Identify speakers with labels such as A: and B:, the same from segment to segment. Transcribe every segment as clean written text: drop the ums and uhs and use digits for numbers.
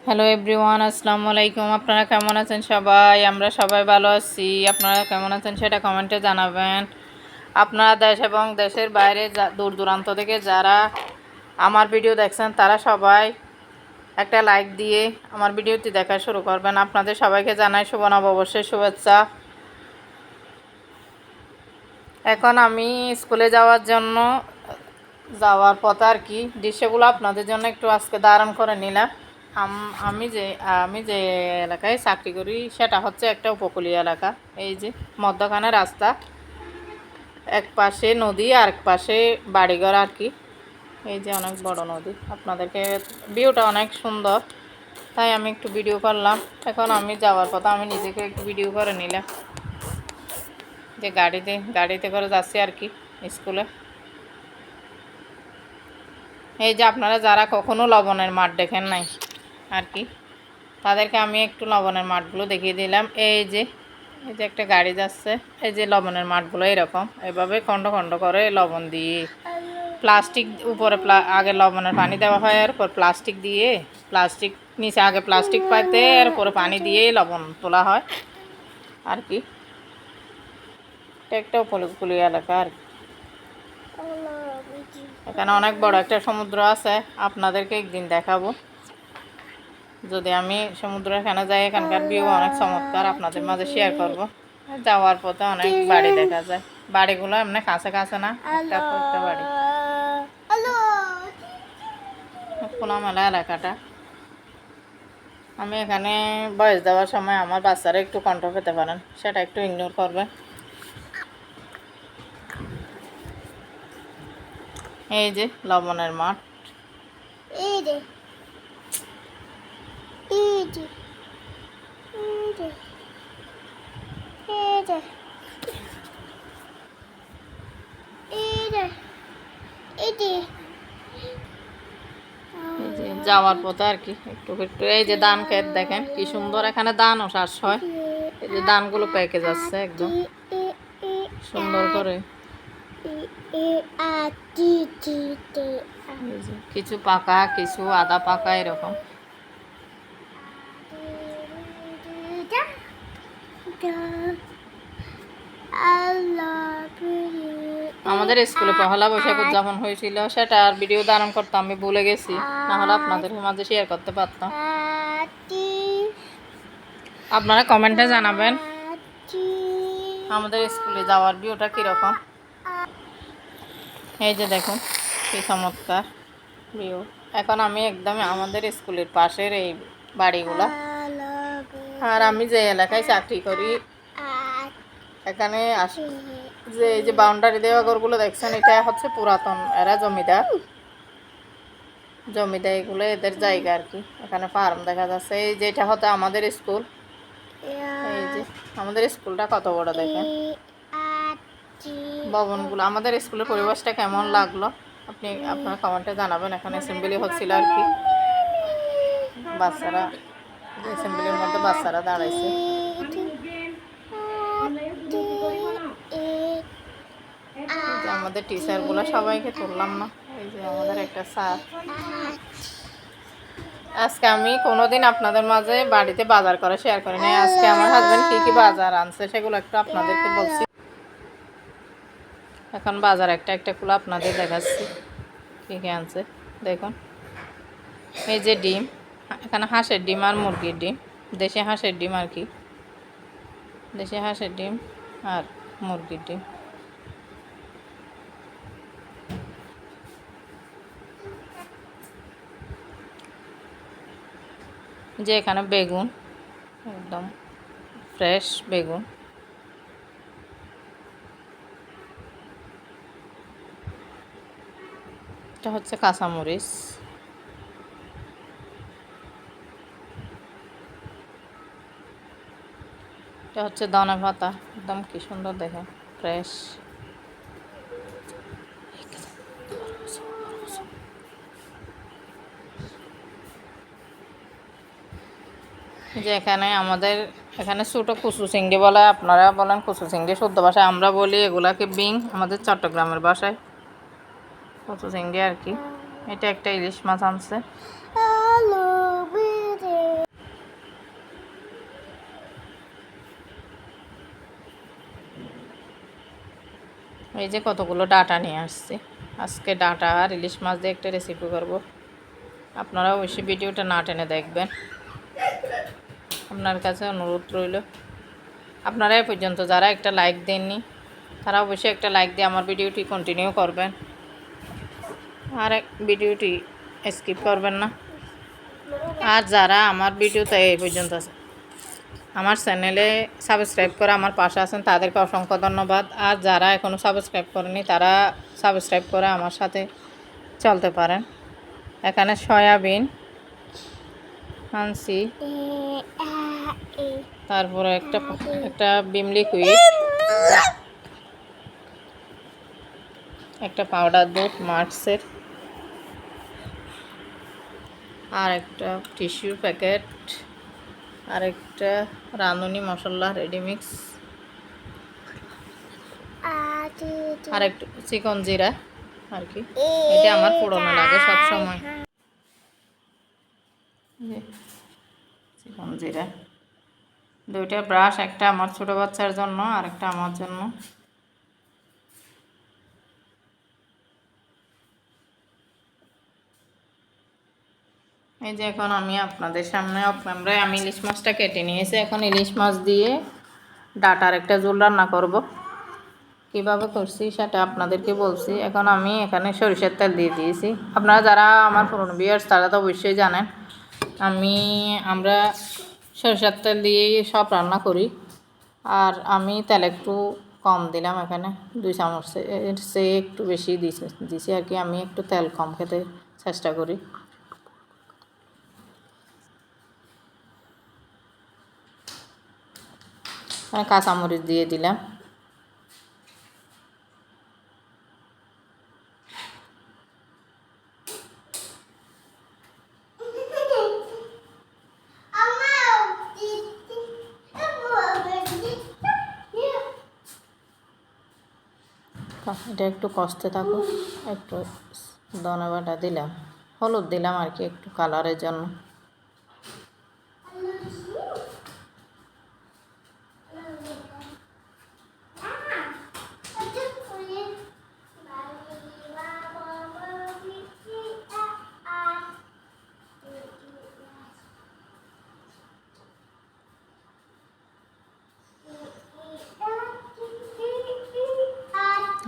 A: Hello everyone, আসসালামু আলাইকুম। আপনারা কেমন আছেন সবাই? আমরা সবাই ভালো আছি। আপনারা কেমন আছেন সেটা কমেন্টে জানাবেন। আপনারা দেশ এবং দেশের বাইরে দূর দূরান্ত থেকে যারা আমার ভিডিও দেখছেন তারা সবাই একটা লাইক দিয়ে আমার ভিডিওটি দেখা শুরু করবেন। আপনাদের সবাইকে জানাই শুভ নববর্ষের শুভেচ্ছা। এখন আমি স্কুলে যাওয়ার জন্য যাওয়ার পথে আর কি দৃশ্যগুলো আপনাদের জন্য একটু আজকে ধারণ করে নিলাম। আমি যে এলাকায় চাকরি করি সেটা হচ্ছে একটা উপকূলীয় এলাকা। এই যে মধ্যখানে রাস্তা, এক পাশে নদী আর এক পাশে বাড়িঘর আর কি। এই যে অনেক বড় নদী, আপনাদেরকে ভিউটা অনেক সুন্দর, তাই আমি একটু ভিডিও করলাম। এখন আমি যাওয়ার পথে আমি নিজেকে একটু ভিডিও করে নিলাম যে গাড়িতে করে যাচ্ছি আর কি স্কুলে। এই যে আপনারা যারা কখনো লবণের মাঠ দেখেন নাই আর কি, তাদেরকে আমি একটু লবণের মাঠগুলো দেখিয়ে দিলাম। এই যে একটা গাড়ি যাচ্ছে। এই যে লবণের মাঠগুলো এরকম এভাবে খণ্ড খণ্ড করে লবণ দিয়ে প্লাস্টিক উপরে আগে লবণের পানি দেওয়া হয়, এরপর প্লাস্টিক দিয়ে নিচে আগে প্লাস্টিক পাইতে এরপরে পানি দিয়ে লবণ তোলা হয় আর কি। এটা একটা উপকূলীয় এলাকা আর কি। এখানে অনেক বড় একটা সমুদ্র আছে, আপনাদেরকে একদিন দেখাবো যদি আমি সমুদ্রের এখানে যাই। এখানকার ভিউ অনেক চমৎকার, আপনাদের মাঝে শেয়ার করব। যাওয়ার পথে অনেক বাড়ি দেখা যায়, বাড়িগুলো এমনি কাছে কাছে না, একটা বাড়ি। খোলামেলা এলাকাটা। আমি এখানে বয়স দেওয়ার সময় আমার বাচ্চারা একটু কণ্ঠ পেতে পারেন, সেটা একটু ইগনোর করবে। এই যে লবণের মাঠ, যাওয়ার পথে আর কি একটু একটু। এই যে ধান ক্ষেত দেখেন কি সুন্দর, এখানে ধানও চাষ হয়। এই যে ধানগুলো পেকে যাচ্ছে একদম সুন্দর করে। কিছু পাকা কিছু আধা পাকা এরকম। আমাদের স্কুলে পহেলা বৈশাখ উদযাপন হয়েছিল, সেটা আর ভিডিও ধারণ করতে আমি ভুলে গেছি, না হলে আপনাদের মাঝে শেয়ার করতে পারতাম। আপনারা কমেন্টে জানাবেন আমাদের স্কুলে যাওয়ার ভিউটা কীরকম। এই যে দেখুন কি চমৎকার ভিউ। এখন আমি একদম আমাদের স্কুলের পাশের এই বাড়িগুলা, আর আমি যে এলাকায় চাকরি করি এখানে যে এই যে বাউন্ডারি দেওয়া ঘরগুলো দেখছেন, এটা হচ্ছে পুরাতন, এরা জমিদার এগুলো এদের জায়গা আর কি। এখানে ফার্ম দেখা যাচ্ছে। এই যে এটা হতো আমাদের স্কুল। এই যে আমাদের স্কুলটা কত বড় দেখেন, ভবনগুলো। আমাদের স্কুলের পরিবেশটা কেমন লাগলো আপনারা কমেন্টে জানাবেন। এখানে অ্যাসেম্বলি হচ্ছিল আর কি, বাচ্চারা অ্যাসেম্বলির মধ্যে বাচ্চারা দাঁড়াইছে। আমাদের টিচারগুলো সবাইকে তুললাম না। এই যে আমাদের একটা স্যার। আজকে আমি কোনোদিন আপনাদের মাঝে বাড়িতে বাজার করে শেয়ার করি নাই। আজকে আমার হাজব্যান্ড কী কী বাজার আনছে সেগুলো একটু আপনাদেরকে বলছি। এখন বাজার একটা একটা খুলে আপনাদের দেখাচ্ছি কী কী আনছে দেখুন। এই যে ডিম, এখানে হাঁসের ডিম আর মুরগির ডিম, দেশি হাঁসের ডিম আর কি, দেশি হাঁসের ডিম আর মুরগির ডিম। যে এখানে বেগুন, একদম ফ্রেশ বেগুন। এটা হচ্ছে কাঁচামরিচ। এটা হচ্ছে ধনে পাতা, একদম কি সুন্দর দেখে ফ্রেশ। যে এখানে ছোটো কুচু চিংড়ি বলে, আপনারা বলেন কুচু চিংড়ি শুদ্ধ ভাষায়, আমরা বলি এগুলাকে বিং আমাদের চট্টগ্রামের ভাষায়, কুচু চিংড়ি আর কি। এটা একটা ইলিশ মাছ আনছে। এই যে কতগুলো ডাটা নিয়ে আসছি। আজকে ডাটা আর ইলিশ মাছ দিয়ে একটা রেসিপি করব। আপনারা অবশ্যই ভিডিওটা না টেনে দেখবেন, আপনার কাছে অনুরোধ রইল। আপনারা এ পর্যন্ত যারা একটা লাইক দেননি তারা অবশ্যই একটা লাইক দিয়ে আমার ভিডিওটি কন্টিনিউ করবেন, আর ভিডিওটি স্কিপ করবেন না। আর যারা আমার ভিডিওতে এই পর্যন্ত আমার চ্যানেলে সাবস্ক্রাইব করে আমার পাশে আছেন তাদেরকে অসংখ্য ধন্যবাদ। আর যারা এখনও সাবস্ক্রাইব করেনি তারা সাবস্ক্রাইব করে আমার সাথে চলতে পারেন। এখানে সয়াবিন আনছি, তারপরে একটা বিম লিকুইড, একটা পাউডার দুধ মার্কসের, আর একটা টিস্যুর প্যাকেট, আর একটা রাঁধুনি মশলা রেডিমিক্স, আর একটু চিকন জিরা আর কি। এটা আমার পুরনো লাগে সব সময়, চিকন জিরা। দুইটা ব্রাশ, একটা আমার ছোটো বাচ্চার জন্য আর একটা আমার জন্য। এই যে এখন আমি আপনাদের সামনে অফ ক্যামেরায় আমি ইলিশ মাছটা কেটে নিয়েছি। এখন ইলিশ মাছ দিয়ে ডাটার একটা ঝোল রান্না করব। কীভাবে করছি সেটা আপনাদেরকে বলছি। এখন আমি এখানে সরিষার তেল দিয়ে দিয়েছি। আপনারা যারা আমার পুরনো ভিউয়ার্স তারা তো অবশ্যই জানেন আমরা সরিষার তেল দিয়েই সব রান্না করি। আর আমি তেল একটু কম দিলাম, এখানে 2 চামচ সে একটু বেশি দিছি আর কি। আমি একটু তেল কম খেতে চেষ্টা করি। কাঁচামরিচ দিয়ে দিলাম। এটা একটু কষতে থাকুক। একটু ধনে বাটা দিলাম, হলুদ দিলাম আর কি একটু কালারের জন্য।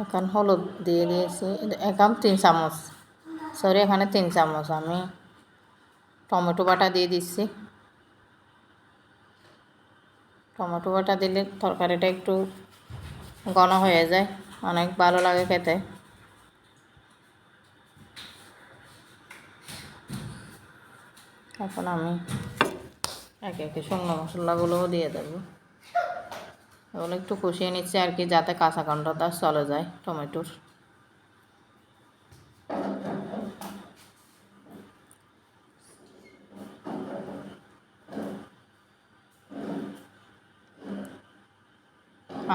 A: এখন হলুদ দিয়ে দিয়েছি, এখন 3 চামচ, সরি এখানে 3 চামচ আমি টমেটো বাটা দিয়ে দিচ্ছি। টমেটো বাটা দিলে তরকারিটা একটু ঘন হয়ে যায়, অনেক ভালো লাগে খেতে। এখন আমি একে একে শুকনো মশলাগুলোও দিয়ে দেবো। এগুলো একটু কষিয়ে নিচ্ছি আর কি, যাতে কাঁচা গন্ধটা চলে যায় টমেটোর।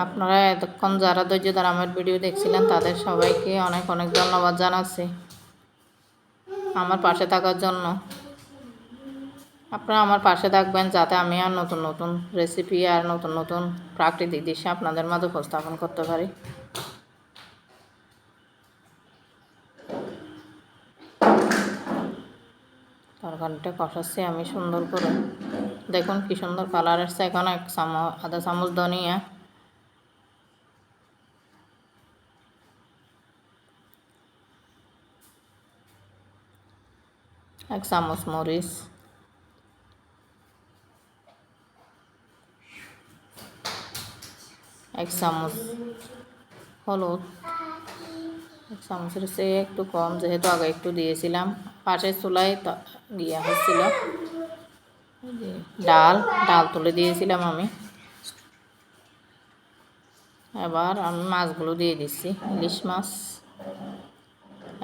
A: আপনারা এতক্ষণ যারা ধৈর্য ধরে আমার ভিডিও দেখছিলেন তাদের সবাইকে অনেক অনেক ধন্যবাদ জানাচ্ছি আমার পাশে থাকার জন্য। আপনারা আমার পাশে থাকবেন যাতে আমি আর নতুন নতুন রেসিপি আর নতুন নতুন প্রাকৃতিক দৃশ্য আপনাদের মাঝে উপস্থাপন করতে পারি। তরকারিটা কষাচ্ছি আমি সুন্দর করে, দেখুন কি সুন্দর কালার আসছে। এখন আধা চামচ ধনিয়া, এক চামচ মরিচ, এক চামচ হলুদ, এক চামচের চেয়ে একটু কম, যেহেতু আগে একটু দিয়েছিলাম। পাশের চুলায় হচ্ছিল ডাল তুলে দিয়েছিলাম আমি। এবার আমি মাছগুলো দিয়ে দিচ্ছি। ইলিশ মাছ,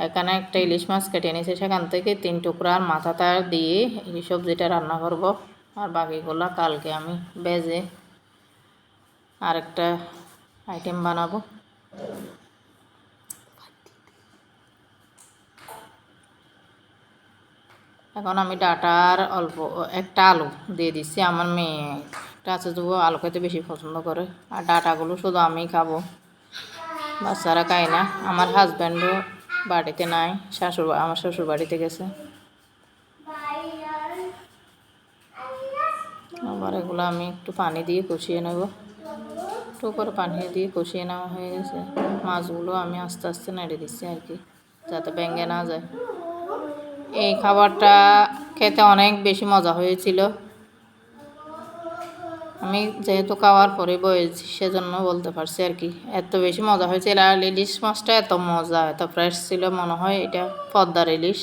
A: এখানে একটা ইলিশ মাছ কেটে নিয়েছি, সেখান থেকে 3 টুকরা মাথাটা দিয়ে এই সবজিটা রান্না করব। আর বাকিগুলো কালকে আমি ভেজে আরেকটা আইটেম বানাবো। এখন আমি ডাটার অল্প একটা আলু দিয়ে দিচ্ছি। আমার মেয়েটা আছে, তবু আলু খেতে বেশি পছন্দ করে, আর ডাটাগুলো শুধু আমিই খাবো। বাচ্চারা খায় না। আমার হাজব্যান্ডও বাড়িতে নাই, আমার শ্বশুর বাড়িতে গেছে। আবার এগুলো আমি একটু পানি দিয়ে কষিয়ে নেব। একটু করে পানি দিয়ে কষিয়ে নেওয়া হয়ে গেছে। মাছগুলো আমি আস্তে আস্তে নেড়ে দিচ্ছি আর কি, যাতে ভেঙে না যায়। এই খাবারটা খেতে অনেক বেশি মজা হয়েছিল। আমি যেহেতু খাওয়ার পরে বয়েছি সেজন্য বলতে পারছি আর কি, এত বেশি মজা হয়েছিল। আর ইলিশ মাছটা এত মজা, এত ফ্রেশ ছিল, মনে হয় এটা পদ্মার ইলিশ।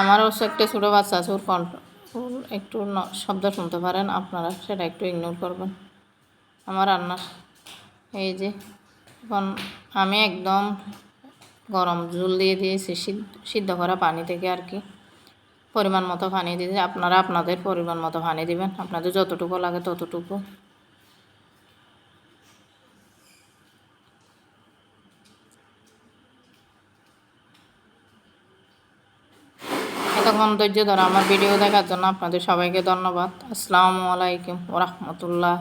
A: আমারও একটা ছোটো বাচ্চা আছে, ওর কণ্ঠ একটু শব্দ শুনতে পারেন আপনারা, সেটা একটু ইগনোর করবেন। আমার রান্না এই যে এখন আমি একদম গরম ঝোল দিয়ে দিয়েছি সিদ্ধ করা পানি থেকে আর কি। পরিমাণ মতো পানি দিয়েছি, আপনারা আপনাদের পরিমাণ মতো পানি দিবেন, আপনাদের যতটুকু লাগে ততটুকু। এতক্ষণ ধৈর্য ধরে আমার ভিডিও দেখার জন্য আপনাদের সবাইকে ধন্যবাদ। আসসালামু আলাইকুম ওয়া রাহমাতুল্লাহ।